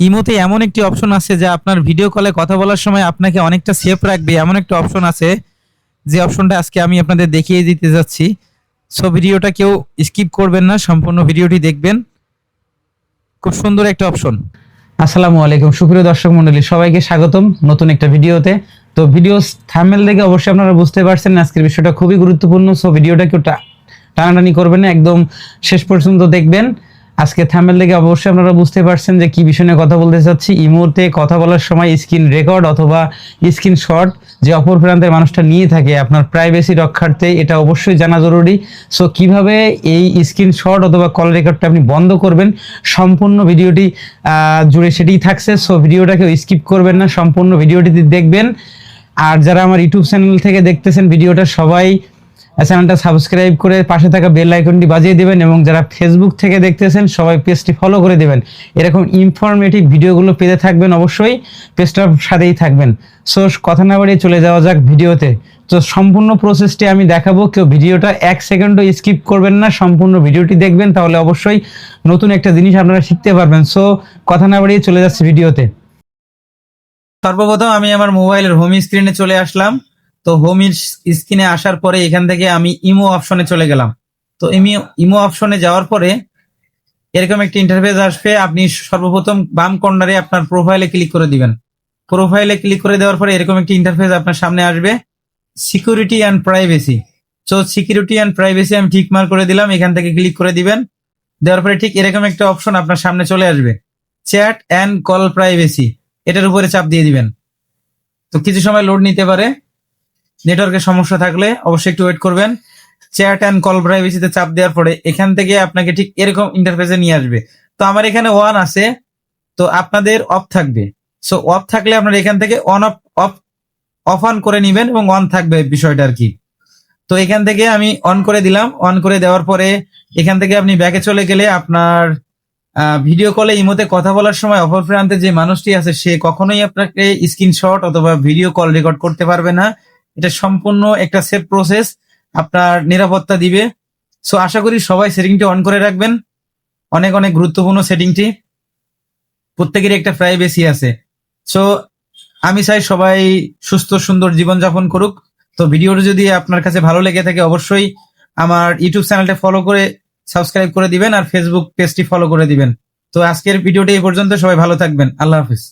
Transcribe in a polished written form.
ইমোতে এমন একটি অপশন আছে যা আপনার ভিডিও কলে কথা বলার সময় আপনাকে অনেকটা সেফ রাখবে, এমন একটা অপশন আছে যে অপশনটা আজকে আমি আপনাদের দেখিয়ে দিতে যাচ্ছি। সো ভিডিওটা কেউ স্কিপ করবেন না, সম্পূর্ণ ভিডিওটি দেখবেন। খুব সুন্দর একটা অপশন। আসসালামু আলাইকুম সুপ্রিয় দর্শক মণ্ডলী, সবাইকে স্বাগতম নতুন একটা ভিডিওতে। তো ভিডিও থাম্বনেল দেখে অবশ্যই আপনারা বুঝতে পারছেন আজকের বিষয়টা খুবই গুরুত্বপূর্ণ। সো ভিডিওটা কেউ টানাটানি করবেন না, একদম শেষ পর্যন্ত দেখবেন। আজকে থাম্বনেল দেখে অবশ্যই আপনারা বুঝতে পারছেন যে কি বিষয় নিয়ে কথা বলতে চাচ্ছি। ইমোতে কথা বলার সময় স্ক্রিন রেকর্ড অথবা স্ক্রিন শট যে অপর প্রান্তের মানুষটা নিয়ে থাকে আপনার প্রাইভেসি রক্ষার্থে, এটা অবশ্যই জানা জরুরি। সো কিভাবে এই স্ক্রিন শট অথবা কল রেকর্ডটা আপনি বন্ধ করবেন, সম্পূর্ণ ভিডিওটি জুড়ে সেটিই থাকছে। সো ভিডিওটাকে স্কিপ করবেন না, সম্পূর্ণ ভিডিওটি দেখবেন। আর যারা আমার ইউটিউব চ্যানেল থেকে দেখতেছেন ভিডিওটা, সবাই চ্যানেলটা সাবস্ক্রাইব করে পাশে থাকা বেল আইকনটি বাজিয়ে দিবেন, এবং যারা ফেসবুক থেকে দেখতেছেন সবাই পেজটি ফলো করে দিবেন। এরকম ইনফরমেটিভ ভিডিওগুলো পেতে থাকবেন, অবশ্যই পেজটার সাথেই থাকবেন। সো কথা না বাড়িয়ে চলে যাওয়া যাক ভিডিওতে। তো সম্পূর্ণ প্রসেসটি আমি দেখাবো, কেউ ভিডিওটা এক সেকেন্ডও স্কিপ করবেন না, সম্পূর্ণ ভিডিওটি দেখবেন, তাহলে অবশ্যই নতুন একটা জিনিস আপনারা শিখতে পারবেন। সো কথা না বাড়িয়ে চলে যাচ্ছে ভিডিওতে। সর্বপ্রথম আমি আমার মোবাইলের হোম স্ক্রিনে চলে আসলাম। তো হোম স্ক্রিনে আসার পরে এখান থেকে আমি ইমো অপশনে চলে গেলাম। তো ইমো অপশনে যাওয়ার পরে এরকম একটা ইন্টারফেস আসবে। আপনি সর্বপ্রথম বাম কর্নারে আপনার প্রোফাইলে ক্লিক করে দিবেন। প্রোফাইলে ক্লিক করে দেওয়ার পরে এরকম একটি ইন্টারফেস আপনার সামনে আসবে, সিকিউরিটি অ্যান্ড প্রাইভেসি। তো সিকিউরিটি অ্যান্ড প্রাইভেসি আমি ঠিক মার্ক করে দিলাম, এখান থেকে ক্লিক করে দিবেন। দেওয়ার পরে ঠিক এরকম একটা অপশন আপনার সামনে চলে আসবে, চ্যাট অ্যান্ড কল প্রাইভেসি। এটার উপরে চাপ দিয়ে দিবেন। তো কিছু সময় লোড নিতে পারে, নেটওয়ার্কের সমস্যা থাকলে অবশ্যই একটু ওয়েট করবেন। চ্যাট অ্যান্ড কল প্রাইভেসিতে চাপ দেওয়ার পরে এখান থেকে আপনাকে ঠিক এরকম ইন্টারফেসে নিয়ে আসবে। তো আমার এখানে অন আছে, তো আপনাদের অফ থাকবে। সো অফ থাকলে আপনারা এখান থেকে on of of of on করে নিবেন এবং অন থাকবে বিষয়টা আর কি। তো এখান থেকে আমি অন করে দিলাম। অন করে দেওয়ার পরে এখান থেকে আপনি ব্যাকে চলে গেলে আপনার ভিডিও কলে ইমোতে কথা বলার সময় অপর প্রান্তে যে মানুষটি আছে সে কখনোই আপনাকে স্ক্রিনশট অথবা ভিডিও কল রেকর্ড করতে পারবে না। এটা সম্পূর্ণ একটা সেফ প্রসেস, আপনার নিরাপত্তা দিবে। সো আশা করি সবাই সেটিংটি অন করে রাখবেন। অনেক অনেক গুরুত্বপূর্ণ সেটিংটি, প্রত্যেকেরই একটা প্রাইভেসি আছে। সো আমি চাই সবাই সুস্থ সুন্দর জীবনযাপন করুক। তো ভিডিওটা যদি আপনার কাছে ভালো লেগে থাকে অবশ্যই আমার ইউটিউব চ্যানেলটা ফলো করে সাবস্ক্রাইব করে দিবেন আর ফেসবুক পেজটি ফলো করে দিবেন। তো আজকের ভিডিওটি এই পর্যন্ত, সবাই ভালো থাকবেন। আল্লাহ হাফিজ।